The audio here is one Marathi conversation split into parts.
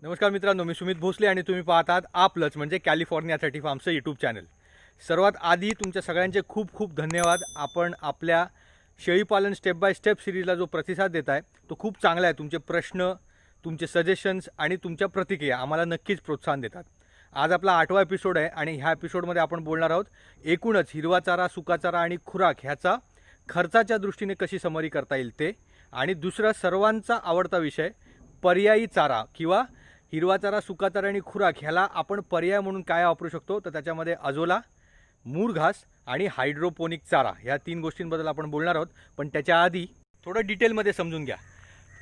नमस्कार मित्रांनो, मी सुमित भोसले आणि तुम्ही पाहतात आपलंच म्हणजे कॅलिफोर्नियासाठी फार्मचं यूट्यूब चॅनल. सर्वात आधी तुमच्या सगळ्यांचे खूप खूप धन्यवाद. आपण आपल्या शेळीपालन स्टेप बाय स्टेप सिरीजला जो प्रतिसाद देत आहे तो खूप चांगला आहे. तुमचे प्रश्न, तुमचे सजेशन्स आणि तुमच्या प्रतिक्रिया आम्हाला नक्कीच प्रोत्साहन देतात. आज आपला 8वा एपिसोड आहे आणि ह्या एपिसोडमध्ये आपण बोलणार आहोत एकूणच हिरवा चारा, सुका चारा आणि खुराक ह्याचा खर्चाच्या दृष्टीने कशी समरी करता येईल ते, आणि दुसरा सर्वांचा आवडता विषय पर्यायी चारा किंवा हिरवा चारा, सुका चारा आणि खुराक ह्याला आपण पर्याय म्हणून काय वापरू शकतो. तर त्याच्यामध्ये अजोला, मूर घास आणि हायड्रोपोनिक चारा ह्या 3 गोष्टींबद्दल आपण बोलणार आहोत. पण त्याच्या आधी थोडं डिटेलमध्ये समजून घ्या.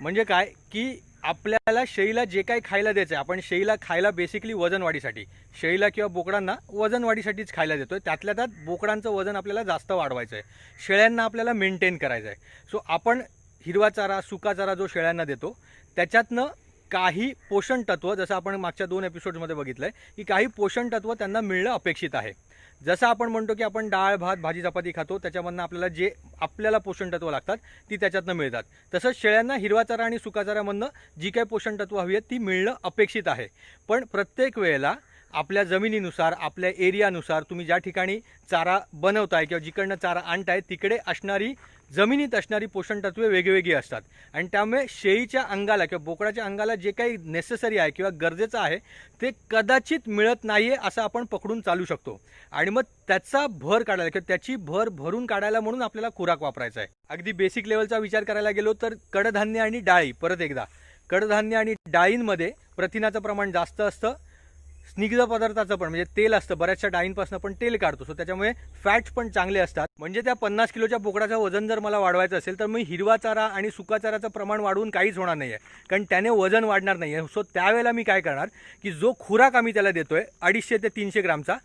म्हणजे काय की आपल्याला शेळीला जे काही खायला द्यायचं आहे, आपण शेळीला खायला बेसिकली वजन वाढीसाठी, शेळीला किंवा बोकडांना वजन वाढीसाठीच खायला देतोय. त्यातल्या त्यात बोकडांचं वजन आपल्याला जास्त वाढवायचं आहे, शेळ्यांना आपल्याला मेंटेन करायचं आहे. सो आपण हिरवा चारा, सुका चारा जो शेळ्यांना देतो त्याच्यातनं काही पोषण तत्व, जसं आपण मागच्या 2 एपिसोडमध्ये बघितलं आहे की काही पोषण तत्व त्यांना मिळणं अपेक्षित आहे. जसं आपण म्हणतो की आपण डाळ भात भाजी चपाती खातो, त्याच्यामधनं आपल्याला पोषण तत्व लागतात ती त्याच्यातनं मिळतात. तसंच शेळ्यांना हिरवा चारा आणि सुका चाऱ्यामधनं जी काही पोषण तत्व हवी आहेत ती मिळणं अपेक्षित आहे. पण प्रत्येक वेळेला आपल्या जमिनीनुसार, आपल्या एरियानुसार, तुम्ही ज्या ठिकाणी चारा बनवताय किंवा जिकडनं चारा आणताय तिकडे जमिनीत असणारी पोषण तत्वे वेगवेगळी असतात. आणि त्यामुळे शेळीच्या अंगाला किंवा बोकडाच्या अंगाला जे काही नेसेसरी आहे किंवा गरजेचं आहे ते कदाचित मिळत नाही आहे असं आपण पकडून चालू शकतो. आणि मग त्याचा भर काढायला किंवा त्याची भर भरून काढायला म्हणून आपल्याला खुराक वापरायचा आहे. अगदी बेसिक लेवलचा विचार करायला गेलो तर कडधान्य आणि डाळी, परत एकदा कडधान्य आणि डाळींमध्ये प्रथिनाचं प्रमाण जास्त असतं. स्निग्ध पदार्थाचं पण म्हणजे तेल असतं, बऱ्याचशा डाळींपासून पण तेल काढतो. सो त्याच्यामुळे फॅट्स पण चांगले असतात. म्हणजे त्या 50 किलोच्या बोकडाचं वजन जर मला वाढवायचं असेल तर मी हिरवा चारा आणि सुका चाऱ्याचं प्रमाण वाढवून काहीच होणार नाही आहे, कारण त्याने वजन वाढणार नाही आहे. सो त्यावेळेला मी काय करणार की जो खुराक आम्ही त्याला देतोय 250 ते 300 ग्रामचा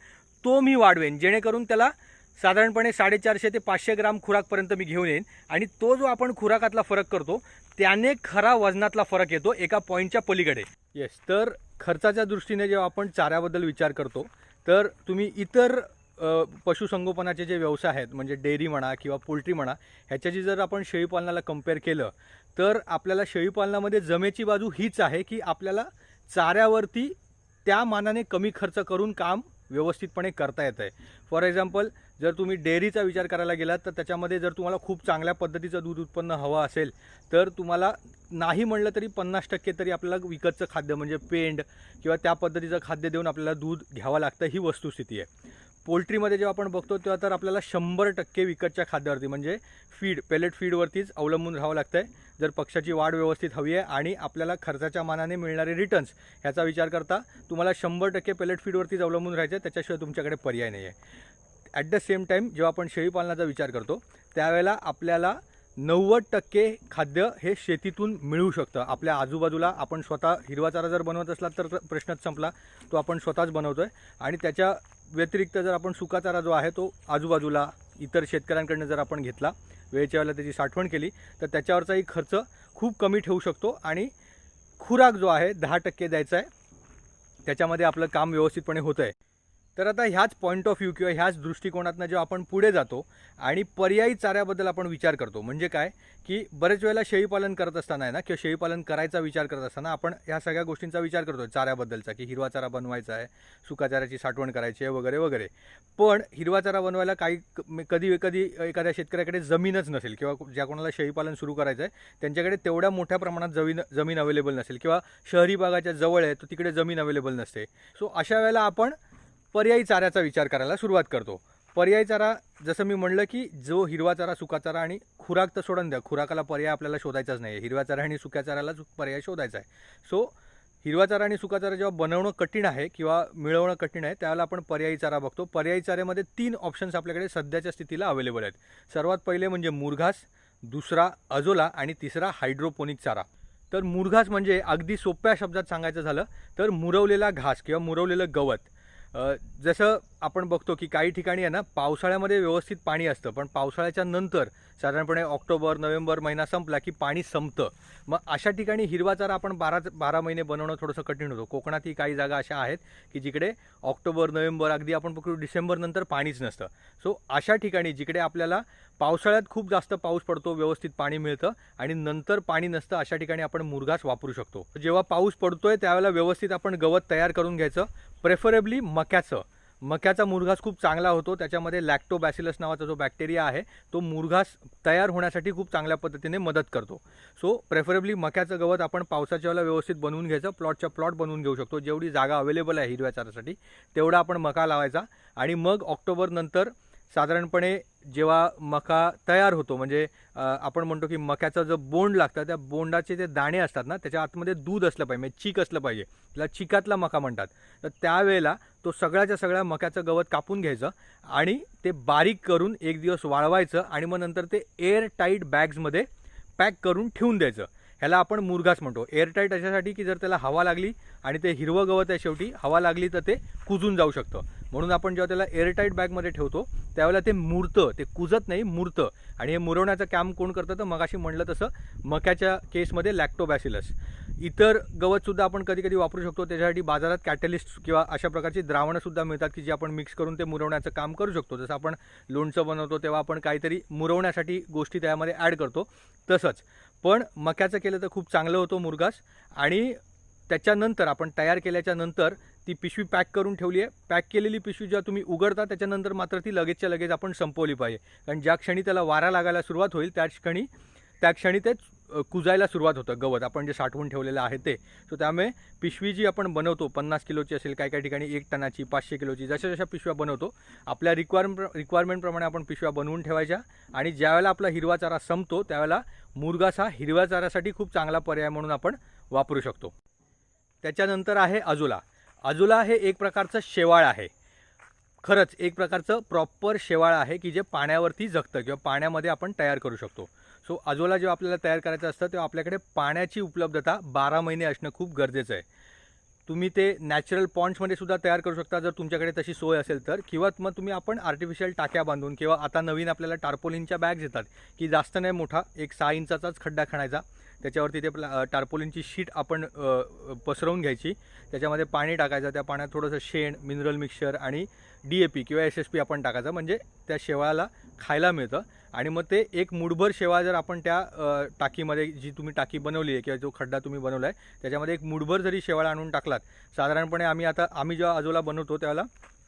तो मी वाढवेन, जेणेकरून त्याला साधारणपणे 450 ते 500 ग्राम खुराकपर्यंत मी घेऊन येईन. आणि तो जो आपण खुराकातला फरक करतो त्याने खरा वजनातला फरक येतो एका पॉईंटच्या पलीकडे. येस, तर खर्चाच्या दृष्टीने जेव्हा आपण चाऱ्याबद्दल विचार करतो तर तुम्ही इतर पशुसंगोपनाचे जे व्यवसाय आहेत, म्हणजे डेअरी म्हणा किंवा पोल्ट्री म्हणा, ह्याच्याशी जर आपण शेळीपालनाला कंपेअर केलं तर आपल्याला शेळीपालनामध्ये जमेची बाजू हीच आहे की आपल्याला चाऱ्यावरती त्या मानाने कमी खर्च करून काम व्यवस्थितपणे करता येतं आहे. फॉर एक्झाम्पल, जर तुम्ही डेअरीचा विचार करायला गेलात तर त्याच्यामध्ये जर तुम्हाला खूप चांगल्या पद्धतीचं दूध उत्पन्न हवं असेल तर तुम्हाला नाही म्हणलं तरी 50% तरी आपल्याला विकतचं खाद्य म्हणजे पेंड किंवा त्या पद्धतीचं खाद्य देऊन आपल्याला दूध घ्यावं लागतं, ही वस्तुस्थिती आहे. पोल्ट्रीमध्ये जेव्हा आपण बघतो तेव्हा तर आपल्याला 100% विकतच्या खाद्यावरती म्हणजे पेलेट फीडवरतीच अवलंबून राहावं लागतं आहे. जर पक्षाची वाढ व्यवस्थित हवी आहे आणि आपल्याला खर्चाच्या मानाने मिळणारे रिटर्न्स ह्याचा विचार करता तुम्हाला 100% पेलेट फीडवरतीच अवलंबून राहायचं आहे, त्याच्याशिवाय तुमच्याकडे पर्याय नाही आहे. ॲट द सेम टाईम जेव्हा आपण शेळीपालनाचा विचार करतो त्यावेळेला आपल्याला 90% खाद्य हे शेतीतून मिळू शकतं. आपल्या आजूबाजूला आपण स्वतः हिरवा चारा जर बनवत असला तर प्रश्नच संपला, तो आपण स्वतःच बनवतो आहे. आणि त्याच्या व्यतिरिक्त जर आपण सुका चारा जो आहे तो आजूबाजूला इतर शेतकऱ्यांकडनं जर आपण घेतला, वेळेच्या वेळेला त्याची साठवण केली तर त्याच्यावरचाही खर्च खूप कमी ठेवू शकतो. आणि खुराक जो आहे 10% द्यायचा आहे, त्याच्यामध्ये आपलं काम व्यवस्थितपणे होतं आहे. तर आता ह्याच पॉईंट ऑफ व्ह्यू किंवा ह्याच दृष्टिकोनातनं जेव्हा आपण पुढे जातो आणि पर्यायी चाऱ्याबद्दल आपण विचार करतो, म्हणजे काय की बरेच वेळेला शेळीपालन करत असताना आहे ना, किंवा शेळीपालन करायचा विचार करत असताना आपण ह्या सगळ्या गोष्टींचा विचार करतो चाऱ्याबद्दलचा, की हिरवा चारा बनवायचा आहे, सुका चाऱ्याची साठवण करायची आहे वगैरे वगैरे. पण हिरवा चारा बनवायला कधी एखाद्या शेतकऱ्याकडे जमीनच नसेल किंवा ज्या कोणाला शेळीपालन सुरू करायचं आहे त्यांच्याकडे तेवढ्या मोठ्या प्रमाणात जमीन अवेलेबल नसेल किंवा शहरी भागाच्या जवळ आहे तर तिकडे जमीन अवेलेबल नसते. सो अशा वेळेला आपण पर्यायी चाऱ्याचा विचार करायला सुरुवात करतो. पर्यायी चारा जसं मी म्हणलं की जो हिरवा चारा, सुका चारा आणि खुराक तर सोडून द्या, खुराकाला पर्याय आपल्याला शोधायचाच नाही आहे, हिरव्या चारा आणि सुक्या चाऱ्यालाच पर्याय शोधायचा आहे. सो हिरवा चारा आणि सुका चारा जेव्हा बनवणं कठीण आहे किंवा मिळवणं कठीण आहे त्यावेळेला आपण पर्यायी चारा बघतो. पर्यायी चाऱ्यामध्ये 3 ऑप्शन्स आपल्याकडे सध्याच्या स्थितीला अवेलेबल आहेत. सर्वात पहिले म्हणजे मुरघास, दुसरा अजोला आणि तिसरा हायड्रोपोनिक चारा. तर मुरघास म्हणजे अगदी सोप्या शब्दात सांगायचं झालं तर मुरवलेला घास किंवा मुरवलेलं गवत. जसं आपण बघतो की काही ठिकाणी आहे ना पावसाळ्यामध्ये व्यवस्थित पाणी असतं, पण पावसाळ्याच्या नंतर साधारणपणे ऑक्टोबर नोव्हेंबर महिना संपला की पाणी संपतं. मग अशा ठिकाणी हिरवा चारा आपण 12 महिने बनवणं थोडंसं कठीण होतं. कोकणातही काही जागा अशा आहेत की जिकडे ऑक्टोबर नोव्हेंबर अगदी आपण पकडू डिसेंबर नंतर पाणीच नसतं. सो अशा ठिकाणी जिकडे आपल्याला पावसाळ्यात खूप जास्त पाऊस पडतो, व्यवस्थित पाणी मिळतं आणि नंतर पाणी नसतं, अशा ठिकाणी आपण मुरघास वापरू शकतो. जेव्हा पाऊस पडतोय त्यावेळेला व्यवस्थित आपण गवत तयार करून घ्यायचं, प्रेफरेबली मक्याचं. मक्याचा मुरघास खूप चांगला होतो. त्याच्यामध्ये लॅक्टोबॅसिलस नावाचा जो बॅक्टेरिया आहे तो मुरघास तयार होण्यासाठी खूप चांगल्या पद्धतीने मदत करतो. सो प्रेफरेबली मक्याचं गवत आपण पावसाच्या वेळेला व्यवस्थित बनवून घ्यायचं, प्लॉटच्या प्लॉट बनवून घेऊ शकतो. जेवढी जागा अवेलेबल आहे हिरव्या चाऱ्यासाठी तेवढा आपण मका लावायचा आणि मग ऑक्टोबर नंतर साधारणपणे जेव्हा मका तयार होतो, म्हणजे आपण म्हणतो की मक्याचं जो बोंड लागतं त्या बोंडाचे जे दाणे असतात ना त्याच्या आतमध्ये दूध असलं पाहिजे, म्हणजे चीक असलं पाहिजे, त्याला चिकातला मका म्हणतात. तर त्यावेळेला तो सगळ्याच्या सगळ्या मक्याचं गवत कापून घ्यायचं आणि ते बारीक करून एक दिवस वाळवायचं आणि मग नंतर ते एअर टाईट बॅग्समध्ये पॅक करून ठेवून द्यायचं. ह्याला आपण मुरघास म्हणतो. एअरटाईट अशासाठी की जर त्याला हवा लागली आणि ते हिरवं गवत आहे, शेवटी हवा लागली तर ते कुजून जाऊ शकतं. म्हणून आपण जेव्हा त्याला एअरटाईट बॅगमध्ये ठेवतो त्यावेळेला ते मुरतं, ते कुजत नाही, मुरतं. आणि हे मुरवण्याचं काम कोण करतं तर मगाशी म्हणलं तसं मक्याच्या केसमध्ये लॅक्टोबॅसिलस. इतर गवतसुद्धा आपण कधी कधी वापरू शकतो. त्याच्यासाठी बाजारात कॅटलिस्ट किंवा अशा प्रकारची द्रावणंसुद्धा मिळतात की जे आपण मिक्स करून ते मुरवण्याचं काम करू शकतो. जसं आपण लोणचं बनवतो तेव्हा आपण काहीतरी मुरवण्यासाठी गोष्टी त्यामध्ये ॲड करतो तसंच. पण मक्याचं केलं तर खूप चांगलं होतं मुरघास. आणि त्याच्यानंतर आपण तयार केल्याच्या नंतर ती पिशवी पॅक करून ठेवली आहे. पॅक केलेली पिशवी जेव्हा तुम्ही उघडता त्याच्यानंतर मात्र ती लगेचच्या लगेच आपण संपवली पाहिजे, कारण ज्या क्षणी त्याला वारा लागायला सुरुवात होईल त्या क्षणी ते कुजायला सुरुवात होतं गवत आपण जे साठवून ठेवलेलं आहे ते. सो त्यामुळे पिशवी जी आपण बनवतो 50 किलोची असेल, काही ठिकाणी 1 टनाची, 500 किलोची, जशा जशा पिशव्या बनवतो आपल्या रिक्वायरमेंटप्रमाणे आपण पिशव्या बनवून ठेवायच्या. आणि ज्यावेळेला आपला हिरवा चारा संपतो त्यावेळेला मुरघास हा हिरव्या चाऱ्यासाठी खूप चांगला पर्याय म्हणून आपण वापरू शकतो. त्याच्यानंतर आहे अजोला. अजोला हे एक प्रकारचं शेवाळ आहे. खरंच एक प्रकारचं प्रॉपर शेवाळ आहे की जे पाण्यावरती जगतं किंवा पाण्यामध्ये आपण तयार करू शकतो. सो अजोला जेव्हा आपल्याला तयार करायचं असतं तेव्हा आपल्याकडे पाण्याची उपलब्धता 12 महिने असणं खूप गरजेचं आहे. तुम्ही ते नॅचरल पॉन्ड्समध्ये सुद्धा तयार करू शकता जर तुमच्याकडे तशी सोय असेल तर, किंवा मग तुम्ही आपण आर्टिफिशियल टाक्या बांधून, किंवा आता नवीन आपल्याला टार्पोलिनच्या बॅग्स येतात की जास्त नाही मोठा, एक 6 इंचाचाच खड्डा खणायचा, त्याच्यावरती ते टार्पोलिनची शीट आपण पसरवून घ्यायची, त्याच्यामध्ये पाणी टाकायचं, त्या पाण्यात थोडंसं शेण, मिनरल मिक्सचर आणि DAP किंवा SSP आपण टाकायचं, म्हणजे त्या शेवाळाला खायला मिळतं. आणि मग ते एक मुठभर शेवाळ जर आपण त्या टाकीमध्ये, जी तुम्ही टाकी बनवली आहे किंवा जो खड्डा तुम्ही बनवला आहे त्याच्यामध्ये एक मुठभर जरी शेवाळ आणून टाकलात, साधारणपणे आम्ही जेव्हा अजोला बनवतो त्यावेळेला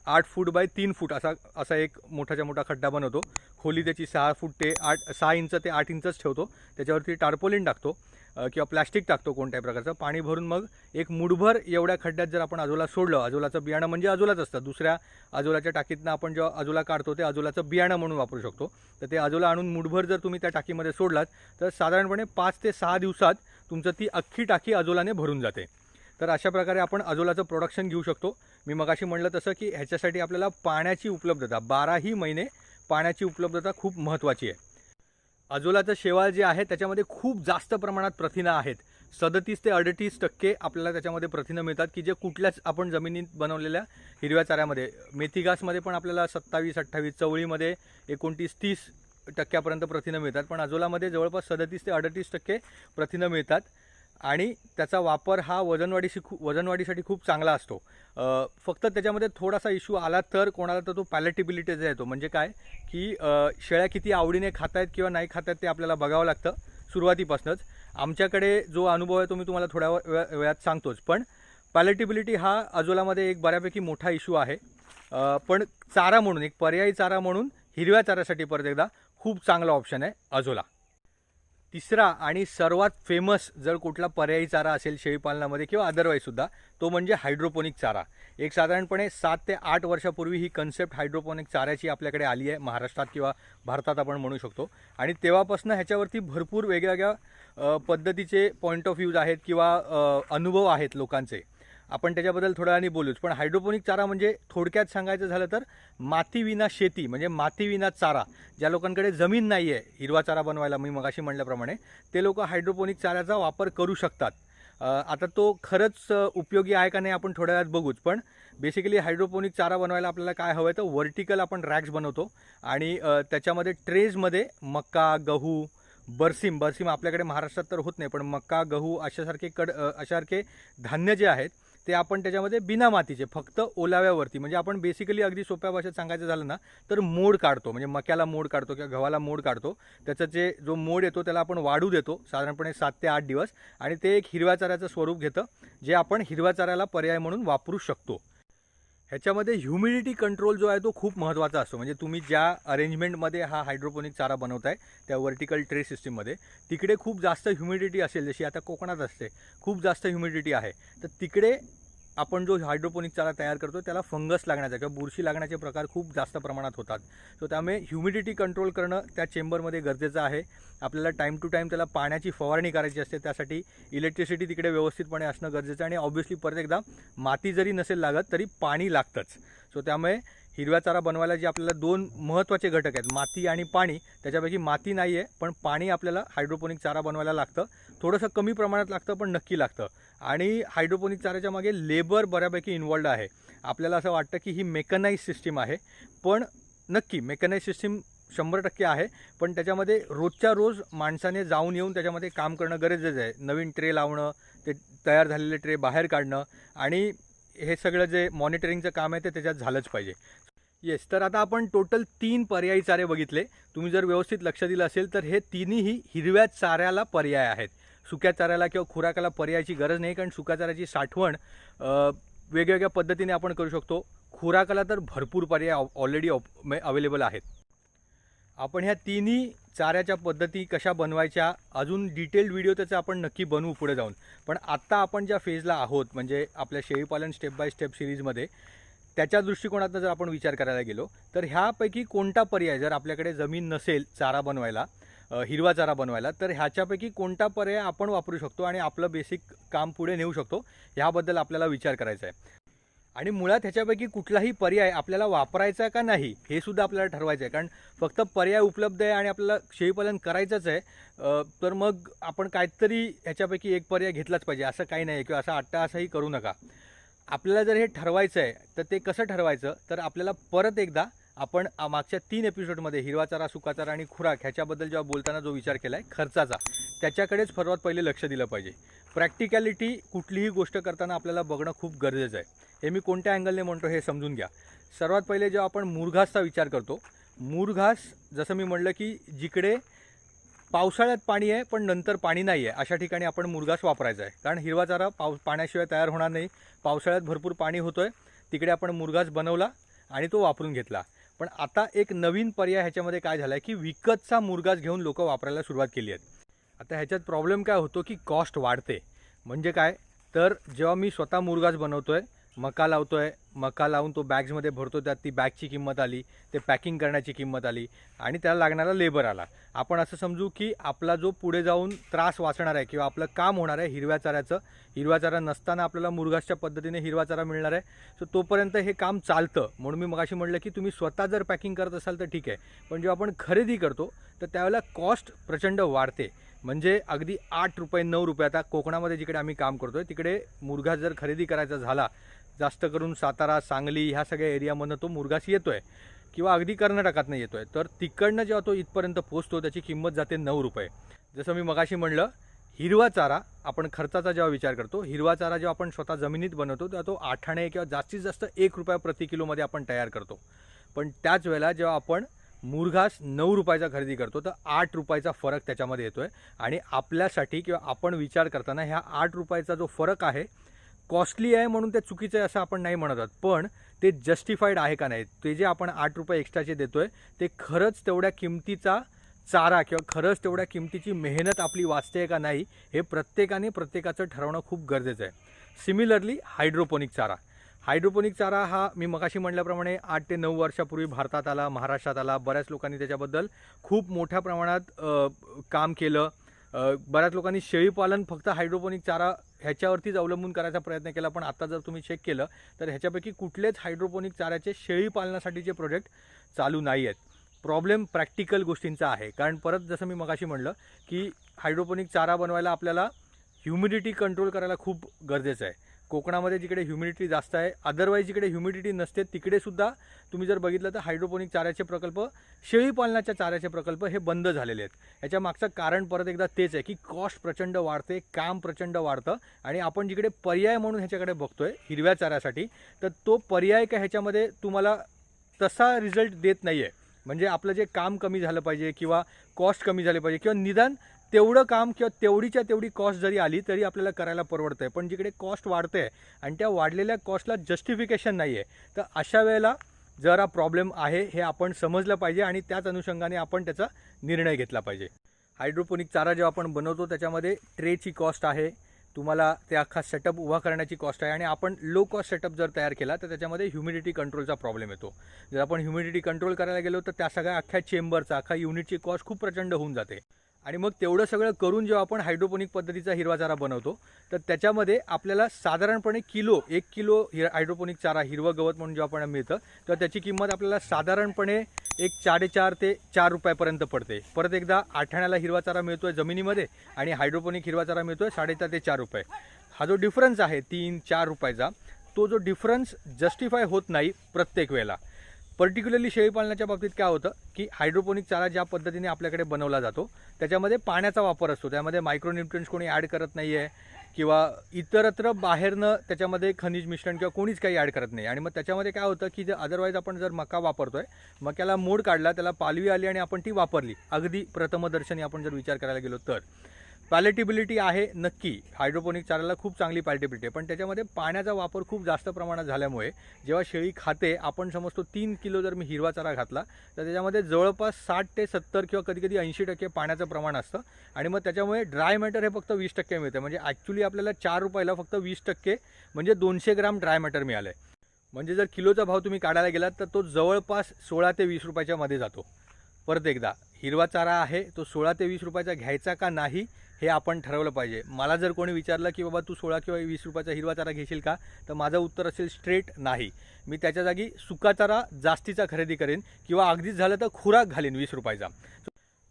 8 फूट बाय 3 फूट असा एक मोठाच्या मोठा खड्डा बनवतो. खोली त्याची 6 इंच ते 8 इंचच ठेवतो. त्याच्यावरती टार्पोलिन टाकतो किंवा प्लॅस्टिक टाकतो कोणत्याही प्रकारचं, पाणी भरून मग एक मुठभर एवढ्या खड्ड्यात जर आपण अजोला सोडलं, अजोलाचं बियाणं म्हणजे अजोलाच असतं, दुसऱ्या अजोलाच्या टाकीतनं आपण जेव्हा अजोला काढतो ते अजोलाचं बियाणं म्हणून वापरू शकतो. तर ते अजोला आणून मुठभर जर तुम्ही त्या टाकीमध्ये सोडलात तर साधारणपणे 5 ते 6 दिवसात तुमचं ती अख्खी टाकी अजोलाने भरून जाते. तर अशा प्रकारे आपण अजोलाचं प्रोडक्शन घेऊ शकतो. मी मगाशी म्हणलं तसं की ह्याच्यासाठी आपल्याला पाण्याची उपलब्धता 12ही महिने पाण्याची उपलब्धता खूप महत्त्वाची आहे. अजोलाचं शेवाळ जे आहे त्याच्यामध्ये खूप जास्त प्रमाणात प्रथिनं आहेत. 37 ते 38% आपल्याला त्याच्यामध्ये प्रथिनं मिळतात की जे कुठल्याच आपण जमिनीत बनवलेल्या हिरव्या चाऱ्यामध्ये, मेथी घासमध्ये पण आपल्याला 27-28, चवळीमध्ये 29-30% प्रथिनं मिळतात, पण अजोलामध्ये जवळपास 37 ते 38% प्रथिनं मिळतात. आणि त्याचा वापर हा वजनवाढीसाठी खूप चांगला असतो. फक्त त्याच्यामध्ये थोडासा इश्यू आला तर कोणाला तर तो पॅलेटेबिलिटीचा येतो. म्हणजे काय की शेळ्या किती आवडीने खात आहेत किंवा नाही खात आहेत ते आपल्याला बघावं लागतं सुरुवातीपासूनच. आमच्याकडे जो अनुभव आहे तो मी तुम्हाला थोड्या वेळात सांगतोच, पण पॅलेटेबिलिटी हा अजोलामध्ये एक बऱ्यापैकी मोठा इश्यू आहे. पण चारा म्हणून, एक पर्यायी चारा म्हणून हिरव्या चाऱ्यासाठी परत एकदा खूप चांगला ऑप्शन आहे अजोला. तिसरा आणि सर्वात फेमस जर कुठला पर्यायी चारा असेल शेळीपालनामध्ये किंवा अदरवाईज सुद्धा, तो म्हणजे हायड्रोपोनिक चारा. एक साधारणपणे 7 ते 8 वर्षापूर्वी ही कन्सेप्ट हायड्रोपोनिक चाऱ्याची आपल्याकडे आली आहे महाराष्ट्रात किंवा भारतात आपण म्हणू शकतो. आणि तेव्हापासून ह्याच्यावरती भरपूर वेगवेगळ्या पद्धतीचे पॉईंट ऑफ व्ह्यूज आहेत किंवा अनुभव आहेत लोकांचे. आपण त्याच्याबद्दल थोड्या वेळाने बोलूच. पण हायड्रोपोनिक चारा म्हणजे थोडक्यात सांगायचं झालं तर मातीविना शेती, म्हणजे मातीविना चारा. ज्या लोकांकडे जमीन नाही आहे हिरवा चारा बनवायला, मी मगाशी म्हटल्याप्रमाणे, ते लोक हायड्रोपोनिक चाऱ्याचा वापर करू शकतात. आता तो खरंच उपयोगी आहे का नाही आपण थोड्या वेळात बघूच. पण बेसिकली हायड्रोपोनिक चारा बनवायला आपल्याला काय हवं आहे तर व्हर्टिकल आपण रॅक्स बनवतो आणि त्याच्यामध्ये ट्रेजमध्ये मका, गहू, बरसीम आपल्याकडे महाराष्ट्रात तर होत नाही, पण मका, गहू अशासारखे धान्य जे आहेत ते आपण त्याच्यामध्ये बिना मातीचे फक्त ओलाव्यावरती, म्हणजे आपण बेसिकली अगदी सोप्या भाषेत सांगायचं झालं ना तर मोड काढतो, म्हणजे मक्याला मोड काढतो किंवा गव्हाला मोड काढतो. त्याचं जो मोड येतो त्याला आपण वाढू देतो साधारणपणे 7 ते 8 दिवस आणि ते एक हिरव्या चाऱ्याचं स्वरूप घेतं, जे आपण हिरव्या चाऱ्याला पर्याय म्हणून वापरू शकतो. ह्याच्यामध्ये ह्युमिडिटी कंट्रोल जो आहे तो खूप महत्त्वाचा असतो. म्हणजे तुम्ही ज्या अरेंजमेंटमध्ये हा हायड्रोपोनिक चारा बनवताय त्या व्हर्टिकल ट्रे सिस्टीममध्ये तिकडे खूप जास्त ह्युमिडिटी असेल, जशी आता कोकणात असते खूप जास्त ह्युमिडिटी आहे, तर तिकडे आपण जो हायड्रोपोनिक चारा तयार करतो त्याला फंगस लागण्याचा किंवा बुरशी लागण्याचे प्रकार खूप जास्त प्रमाणात होतात. सो त्यामुळे ह्युमिडिटी कंट्रोल करणं त्या चेंबरमध्ये गरजेचं आहे. आपल्याला टाईम टू टाईम त्याला पाण्याची फवारणी करायची असते, त्यासाठी इलेक्ट्रिसिटी तिकडे व्यवस्थितपणे असणं गरजेचं आहे. आणि ऑब्व्हियसली परत एकदा माती जरी नसेल लागत तरी पाणी लागतंच. सो त्यामुळे हिरव्या चारा बनवायला जे आपल्याला 2 महत्त्वाचे घटक आहेत, माती आणि पाणी, त्याच्यापैकी माती नाही आहे पण पाणी आपल्याला हायड्रोपोनिक चारा बनवायला लागतं. थोडंसं कमी प्रमाणात लागतं पण नक्की लागतं. आणि हायड्रोपोनिक चाऱ्याच्या मागे लेबर बऱ्यापैकी इन्वॉल्ड आहे. आपल्याला असं वाटतं की ही मेकनाइज सिस्टीम आहे, पण नक्की मेकनाइज सिस्टीम 100% आहे, पण त्याच्यामध्ये रोजच्या रोज माणसाने जाऊन येऊन त्याच्यामध्ये काम करणं गरजेचं आहे. नवीन ट्रे लावणं, ते तयार झालेले ट्रे बाहेर काढणं आणि हे सगळं जे मॉनिटरिंगचं काम आहे ते त्याच्यात झालंच पाहिजे. येस, तर आता आपण टोटल 3 पर्यायी चारे बघितले. तुम्ही जर व्यवस्थित लक्ष दिलं असेल तर हे तिन्ही हिरव्या चाऱ्याला पर्याय आहेत. सुक्या चाऱ्याला किंवा खुराकाला पर्यायाची गरज नाही, कारण सुक्या चाऱ्याची साठवण वेगवेगळ्या पद्धतीने आपण करू शकतो. खुराकाला तर भरपूर पर्याय ऑलरेडी अवेलेबल आहेत. आपण ह्या तिन्ही चाऱ्याच्या पद्धती कशा बनवायच्या अजून डिटेल्ड व्हिडिओ त्याचा आपण नक्की बनवू पुढे जाऊन. पण आत्ता आपण ज्या फेजला आहोत म्हणजे आपल्या शेळीपालन स्टेप बाय स्टेप सिरीजमध्ये, त्याच्या दृष्टिकोनातून जर आपण विचार करायला गेलो तर ह्यापैकी कोणता पर्याय, जर आपल्याकडे जमीन नसेल चारा बनवायला, हिरवा चारा बनवायला, तर ह्याच्यापैकी कोणता पर्याय आपण वापरू शकतो आणि आपलं बेसिक काम पुढे नेऊ शकतो, ह्याबद्दल आपल्याला विचार करायचा आहे. आणि मुळात ह्याच्यापैकी कुठलाही पर्याय आपल्याला वापरायचा आहे का नाही हे सुद्धा आपल्याला ठरवायचं आहे. कारण फक्त पर्याय उपलब्ध आहे आणि आपल्याला शेळीपालन करायचंच आहे तर मग आपण काहीतरी ह्याच्यापैकी एक पर्याय घेतलाच पाहिजे असं काही नाही, किंवा असा अट्टाहासही करू नका. आपल्याला जर हे ठरवायचं आहे तर ते कसं ठरवायचं, तर आपल्याला परत एकदा आपण मागच्या 3 एपिसोडमध्ये हिरवा चारा, सुका चारा आणि खुराक ह्याच्याबद्दल जेव्हा बोलताना जो विचार केला आहे खर्चाचा, त्याच्याकडेच सर्वात पहिले लक्ष दिलं पाहिजे. प्रॅक्टिकॅलिटी कुठलीही गोष्ट करताना आपल्याला बघणं खूप गरजेचं आहे. हे मी कोणत्या अँगलने म्हणतो हे समजून घ्या. सर्वात पहिले जेव्हा आपण मुरघासचा विचार करतो, मुरघास जसं मी म्हटलं की जिकडे पावसाळ्यात पाणी आहे पण नंतर पाणी नाही आहे अशा ठिकाणी आपण मुरघास वापरायचा आहे. कारण हिरवा चारा पाण्याशिवाय तयार होणार नाही. पावसाळ्यात भरपूर पाणी होतं आहे, तिकडे आपण मुरघास बनवला आणि तो वापरून घेतला. पण आता एक नवीन पर्याय ह्याच्यामध्ये काय झाला आहे की विकतचा मुरघास घेऊन लोक वापरायला सुरुवात केली आहेत. आता ह्याच्यात प्रॉब्लेम काय होतो की कॉस्ट वाढते. म्हणजे काय, तर जेव्हा मी स्वतः मुरघास बनवतो आहे, मका लावतो आहे, मका लावून तो बॅग्समध्ये भरतो, त्यात ती बॅगची किंमत आली, ते पॅकिंग करण्याची किंमत आली आणि त्याला लागणारा लेबर आला. आपण असं समजू की आपला जो पुढे जाऊन त्रास वाचणार आहे किंवा आपलं काम होणार आहे हिरव्या चाऱ्याचं, हिरवा चारा नसताना आपल्याला मुरघासच्या पद्धतीने हिरवा चारा मिळणार आहे. सो तोपर्यंत हे काम चालतं. म्हणून मी मगाशी म्हटलं की तुम्ही स्वतः जर पॅकिंग करत असाल तर ठीक आहे, पण जेव्हा आपण खरेदी करतो तर त्यावेळेला कॉस्ट प्रचंड वाढते. म्हणजे अगदी 8 रुपये 9 रुपये, आता कोकणामध्ये जिकडे आम्ही काम करतो आहे तिकडे मुरघास जर खरेदी करायचा झाला, जास्त करून सातारा, सांगली ह्या सगळ्या एरियामधनं तो मुरघास येतो आहे किंवा अगदी कर्नाटकातनं येतो आहे, तर तिकडनं जेव्हा तो इथपर्यंत पोचतो त्याची किंमत जाते 9 रुपये. जसं मी मगाशी म्हणलं, हिरवा चारा आपण खर्चाचा जेव्हा विचार करतो, हिरवा चारा जेव्हा आपण स्वतः जमिनीत बनवतो तेव्हा तो 8 आणे किंवा जास्तीत जास्त 1 रुपया प्रति किलोमध्ये आपण तयार करतो. पण त्याच वेळेला जेव्हा आपण मुरघास 9 रुपयाचा खरेदी करतो तर 8 रुपयाचा फरक त्याच्यामध्ये येतो आहे. आणि आपल्यासाठी किंवा आपण विचार करताना ह्या 8 रुपयाचा जो फरक आहे, कॉस्टली आहे म्हणून ते चुकीचं आहे असं आपण नाही म्हणत आहोत, पण ते जस्टिफाईड आहे का नाही, ते जे आपण 8 रुपये एक्स्ट्राचे देतो आहे ते खरंच तेवढ्या किमतीचा चारा किंवा खरंच तेवढ्या किमतीची मेहनत आपली वाचते का नाही, हे प्रत्येकाचं ठरवणं खूप गरजेचं आहे. सिमिलरली हायड्रोपोनिक चारा हा मी मगाशी म्हटल्याप्रमाणे 8 ते 9 वर्षापूर्वी भारतात आला, महाराष्ट्रात आला. बऱ्याच लोकांनी त्याच्याबद्दल खूप मोठ्या प्रमाणात काम केलं. बऱ्याच लोकांनी शेळीपालन फक्त हायड्रोपोनिक चारा ह्याच्यावरतीच अवलंबून करायचा प्रयत्न केला. पण आता जर तुम्ही चेक केलं तर ह्याच्यापैकी कुठलेच हायड्रोपोनिक चाऱ्याचे शेळीपालनासाठीचे प्रोजेक्ट चालू नाही आहेत. प्रॉब्लेम प्रॅक्टिकल गोष्टींचा आहे. कारण परत जसं मी मगाशी म्हटलं की हायड्रोपोनिक चारा बनवायला आपल्याला ह्युमिडिटी कंट्रोल करायला खूप गरजेचं आहे। कोकणामध्ये जिकडे ह्युमिडिटी जास्त आहे, अदरवाईज जिकडे ह्युमिडिटी नसते तिकडे सुद्धा तुम्ही जर बघितलं तर हायड्रोपोनिक चाऱ्याचे प्रकल्प, शेळी पालनाच्या चाऱ्याचे प्रकल्प हे बंद झालेले आहेत। याच्या मागचं कारण परत एकदा तेच आहे की कॉस्ट प्रचंड वाढते, काम प्रचंड वाढतं आणि आपण जिकडे पर्याय म्हणून ह्याच्याकडे बघतोय हिरव्या चाऱ्यासाठी, तर तो पर्याय काय ह्याच्यामध्ये तुम्हाला तसा रिझल्ट देत नाही आहे। म्हणजे आपलं जे काम कमी झालं पाहिजे किंवा कॉस्ट कमी झाली पाहिजे किंवा निदान तेवढं काम किंवा तेवढीच्या तेवढी कॉस्ट जरी आली तरी आपल्याला करायला परवडतं आहे। पण जिकडे कॉस्ट वाढते आहे आणि त्या वाढलेल्या कॉस्टला जस्टिफिकेशन नाही आहे, तर अशा वेळेला जरा प्रॉब्लेम आहे हे आपण समजलं पाहिजे आणि त्याच अनुषंगाने आपण त्याचा निर्णय घेतला पाहिजे। हायड्रोपोनिक चारा जेव्हा आपण बनवतो त्याच्यामध्ये ट्रेची कॉस्ट आहे, तुम्हाला ते अख्खा सेटअप उभा करण्याची कॉस्ट आहे आणि आपण लो कॉस्ट सेटअप जर तयार केला तर त्याच्यामध्ये ह्युमिडिटी कंट्रोलचा प्रॉब्लेम येतो। जर आपण ह्युमिडिटी कंट्रोल करायला गेलो तर त्या सगळ्या अख्ख्या चेंबरचा, अख्खा युनिटची कॉस्ट खूप प्रचंड होऊन जाते आणि मग तेवढं सगळं करून जेव्हा आपण हायड्रोपोनिक पद्धतीचा हिरवा चारा बनवतो तर त्याच्यामध्ये आपल्याला साधारणपणे एक किलो हायड्रोपोनिक चारा हिरवं गवत म्हणून जेव्हा आपण मिळतं तर त्याची किंमत आपल्याला साधारणपणे एक 4.5 ते 4 रुपयापर्यंत पडते। परत एकदा आठाण्याला हिरवा चारा मिळतोय जमिनीमध्ये आणि हायड्रोपोनिक हिरवा चारा मिळतोय 3.5 ते 4 रुपये। हा जो डिफरन्स आहे 3-4 रुपयाचा, तो जो डिफरन्स जस्टिफाय होत नाही प्रत्येक वेळेला। पर्टिक्युलरली शेळी पालनाच्या बाबतीत काय होतं की हायड्रोपोनिक चारा ज्या पद्धतीने आपल्याकडे बनवला जातो त्याच्यामध्ये पाण्याचा वापर असतो, त्यामध्ये मायक्रोन्यूट्रिएंट्स कोणी ॲड करत नाही आहे किंवा इतरत्र बाहेरनं त्याच्यामध्ये खनिज मिश्रण किंवा कोणीच काही ॲड करत नाही। आणि मग त्याच्यामध्ये काय होतं की जर अदरवाईज आपण जर मका वापरतोय, मक्याला मोड काढला, त्याला पालवी आली आणि आपण ती वापरली, अगदी प्रथमदर्शनी आपण जर विचार करायला गेलो तर पॅलेटेबिलिटी आहे नक्की, हायड्रोपोनिक चाऱ्याला खूप चांगली पॅलेटेबिलिटी आहे, पण त्याच्यामध्ये पाण्याचा वापर खूप जास्त प्रमाणात झाल्यामुळे जेव्हा शेळी खाते, आपण समजतो 3 किलो जर मी हिरवा चारा घातला तर त्याच्यामध्ये जवळपास 60 ते 70 किंवा कधीकधी 80% पाण्याचं प्रमाण असतं आणि मग त्याच्यामुळे ड्राय मॅटर हे फक्त 20% मिळतं। म्हणजे ॲक्च्युली आपल्याला 4 रुपयाला फक्त 20% म्हणजे 200 ग्राम ड्राय मॅटर मिळालं आहे। म्हणजे जर किलोचा भाव तुम्ही काढायला गेलात तर तो जवळपास 16 ते 20 रुपयाच्या मध्ये जातो। परत एकदा, हिरवा चारा आहे तो 16 ते 20 रुपयाचा घ्यायचा का नाही हे आपण ठरवलं पाहिजे। मला जर कोणी विचारलं की बाबा तू 16 किंवा 20 रुपयाचा हिरवा चारा घेशील का, तर माझं उत्तर असेल स्ट्रेट नाही। मी त्याच्या जागी सुका चारा जास्तीचा खरेदी करेन किंवा अगदीच झालं तर खुराक घालीन 20 रुपयाचा।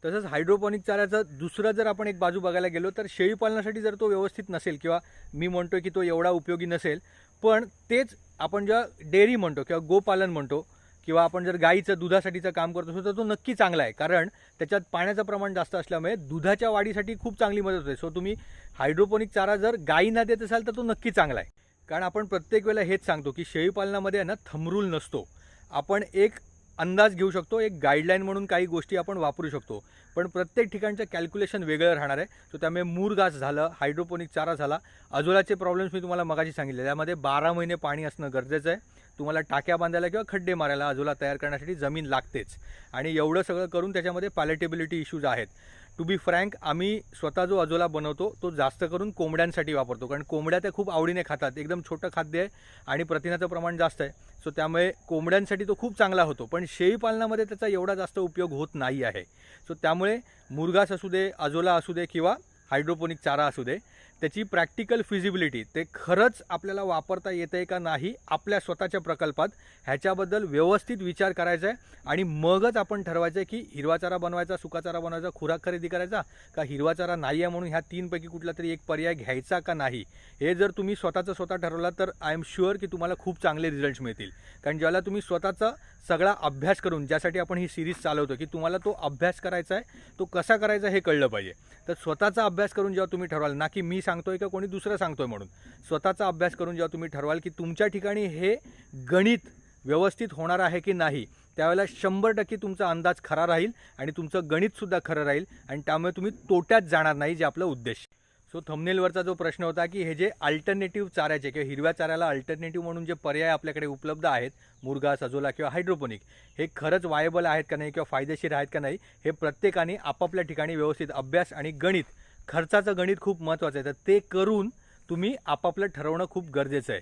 तसंच हायड्रोपोनिक चाऱ्याचं दुसरं जर आपण एक बाजू बघायला गेलो तर शेळी पालनासाठी जर तो व्यवस्थित नसेल किंवा मी म्हणतोय की तो एवढा उपयोगी नसेल, पण तेच आपण जेव्हा डेअरी म्हणतो किंवा गोपालन म्हणतो किंवा आपण जर गाईचं दुधासाठीचं काम करत असतो तर तो नक्की चांगला आहे, कारण त्याच्यात पाण्याचं प्रमाण जास्त असल्यामुळे दुधाच्या वाढीसाठी खूप चांगली मदत होते। सो तुम्ही हायड्रोपोनिक चारा जर गाईंना देत असाल तर तो नक्की चांगला आहे, कारण आपण प्रत्येक वेळेला हेच सांगतो की शेळी पालनामध्ये ना थंब रूल नसतो। आपण एक अंदाज घेऊ शकतो, एक गाईडलाईन म्हणून काही गोष्टी आपण वापरू शकतो, पण प्रत्येक ठिकाणचं कॅल्क्युलेशन वेगळं राहणार आहे। सो त्यामुळे मूर घास झालं, हायड्रोपोनिक चारा झाला, अजोलाचे प्रॉब्लेम्स मी तुम्हाला मगाशी सांगितले, त्यामध्ये 12 महिने पाणी असणं गरजेचं आहे। तुम्हाला टाक्या बांधायला किंवा खड्डे मारायला अजोला तयार करण्यासाठी जमीन लागतेच आणि एवढं सगळं करून त्याच्यामध्ये पॅलेटेबिलिटी इश्यूज आहेत। टू बी फ्रँक, आम्ही स्वतः जो अजोला बनवतो तो जास्त करून कोंबड्यांसाठी वापरतो, कारण कोंबड्या त्या खूप आवडीने खातात, एकदम छोटं खाद्य आहे आणि प्रथिनाचं प्रमाण जास्त आहे। सो त्यामुळे कोंबड्यांसाठी तो खूप चांगला होतो, पण शेळी पालनामध्ये त्याचा एवढा जास्त उपयोग होत नाही आहे। सो त्यामुळे मुरघास असू दे, अजोला असू दे किंवा हायड्रोपोनिक चारा असू दे, त्याची प्रॅक्टिकल फिजिबिलिटी, ते खरंच आपल्याला वापरता येतं आहे का नाही आपल्या स्वतःच्या प्रकल्पात, ह्याच्याबद्दल व्यवस्थित विचार करायचा आहे आणि मगच आपण ठरवायचं आहे की हिरवा चारा बनवायचा, सुका चारा बनवायचा, खुराक खरेदी करायचा का हिरवा चारा नाही आहे म्हणून ह्या 3 पैकी कुठला तरी एक पर्याय घ्यायचा का नाही। हे जर तुम्ही स्वतः ठरवला तर आय एम शुअर की तुम्हाला खूप चांगले रिझल्ट्स मिळतील, कारण ज्याला तुम्ही स्वतःचा सगळा अभ्यास करून, ज्यासाठी आपण ही सिरीज चालवतो की तुम्हाला तो अभ्यास करायचा आहे, तो कसा करायचा हे कळलं पाहिजे। तर स्वतःचा अभ्यास करून जेव्हा तुम्ही ठरवाल, ना की मी सांगतोय का कोणी दुसरं सांगतोय म्हणून, स्वतःचा अभ्यास करून जेव्हा तुम्ही ठरवाल की तुमच्या ठिकाणी हे गणित व्यवस्थित होणार आहे की नाही, त्यावेळेला 100% तुमचा अंदाज खरा राहील आणि तुमचं गणितसुद्धा खरं राहील आणि त्यामुळे तुम्ही तोट्यात जाणार नाही, जे आपलं उद्देश। सो थंबनेलवरचा जो प्रश्न होता की हे जे अल्टरनेटिव्ह चाऱ्याचे किंवा हिरव्या चाऱ्याला अल्टरनेटिव्ह म्हणून जे पर्याय आपल्याकडे उपलब्ध आहेत, मुरघास, अजोला किंवा हायड्रोपोनिक, हे खरंच वायबल आहेत का नाही किंवा फायदेशीर आहेत का नाही, हे प्रत्येकाने आपापल्या ठिकाणी व्यवस्थित अभ्यास आणि गणित, खर्चाचं गणित खूप महत्त्वाचं आहे, तर ते करून तुम्ही आपापलं ठरवणं खूप गरजेचं आहे।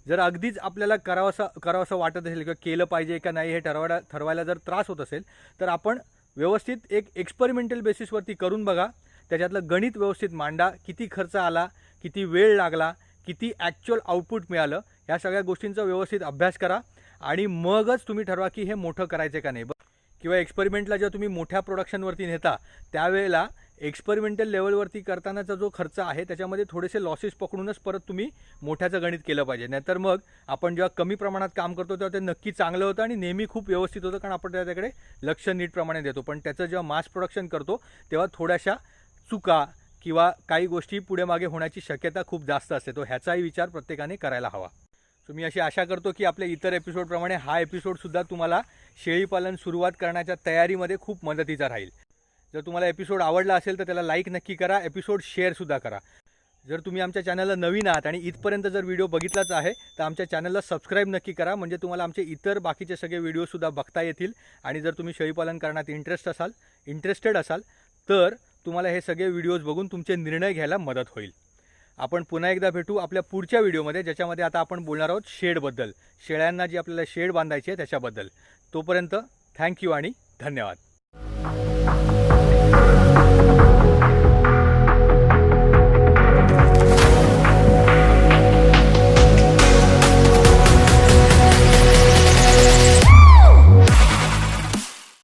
जर अगदीच आपल्याला करावंसं वाटत असेल किंवा केलं पाहिजे का नाही हे ठरवायला जर त्रास होत असेल, तर आपण व्यवस्थित एक एक्सपेरिमेंटल बेसिसवरती करून बघा, त्याच्यातलं गणित व्यवस्थित मांडा, किती खर्च आला, किती वेळ लागला, किती ॲक्च्युअल आउटपुट मिळालं, ह्या सगळ्या गोष्टींचा व्यवस्थित अभ्यास करा आणि मगच तुम्ही ठरवा की हे मोठं करायचं का नाही। किंवा एक्सपेरिमेंटला जेव्हा तुम्ही मोठ्या प्रोडक्शनवरती नेता त्यावेळेला एक्सपेरिमेंटल लेवलवरती करतानाचा जो खर्च आहे त्याच्यामध्ये थोडेसे लॉसेस पकडूनच परत तुम्ही मोठ्याचं गणित केलं पाहिजे. नाहीतर मग आपण जेव्हा कमी प्रमाणात काम करतो तेव्हा ते नक्की चांगलं होतं आणि नेहमी खूप व्यवस्थित होतं, कारण आपण त्याच्याकडे लक्ष नीटप्रमाणे देतो. पण त्याचं जेव्हा मास प्रोडक्शन करतो तेव्हा थोड्याशा चुका किंवा काही गोष्टी पुढे मागे होण्याची शक्यता खूप जास्त असते. तो ह्याचाही विचार प्रत्येकाने करायला हवा. सो मी अशी आशा करतो की आपल्या इतर एपिसोडप्रमाणे हा एपिसोडसुद्धा तुम्हाला शेळीपालन सुरुवात करण्याच्या तयारीमध्ये खूप मदतीचा राहील. जर तुम्हाला एपिसोड आवडला असेल तर त्याला लाईक नक्की करा, एपिसोड शेअरसुद्धा करा. जर तुम्ही आमच्या चॅनलला नवीन आहात आणि इथपर्यंत जर व्हिडिओ बघितलाच आहे तर आमच्या चॅनलला सबस्क्राईब नक्की करा, म्हणजे तुम्हाला आमचे इतर बाकीचे सगळे व्हिडिओसुद्धा बघता येतील. आणि जर तुम्ही शेळीपालन करण्यात इंटरेस्टेड असाल तर तुम्हाला हे सगळे व्हिडिओज बघून तुमचे निर्णय घ्यायला मदत होईल. आपण पुन्हा एकदा भेटू आपल्या पुढच्या व्हिडिओमध्ये, ज्याच्यामध्ये आता आपण बोलणार आहोत शेडबद्दल, शेळ्यांना जी आपल्याला शेड बांधायची आहे त्याच्याबद्दल. तोपर्यंत थँक्यू आणि धन्यवाद.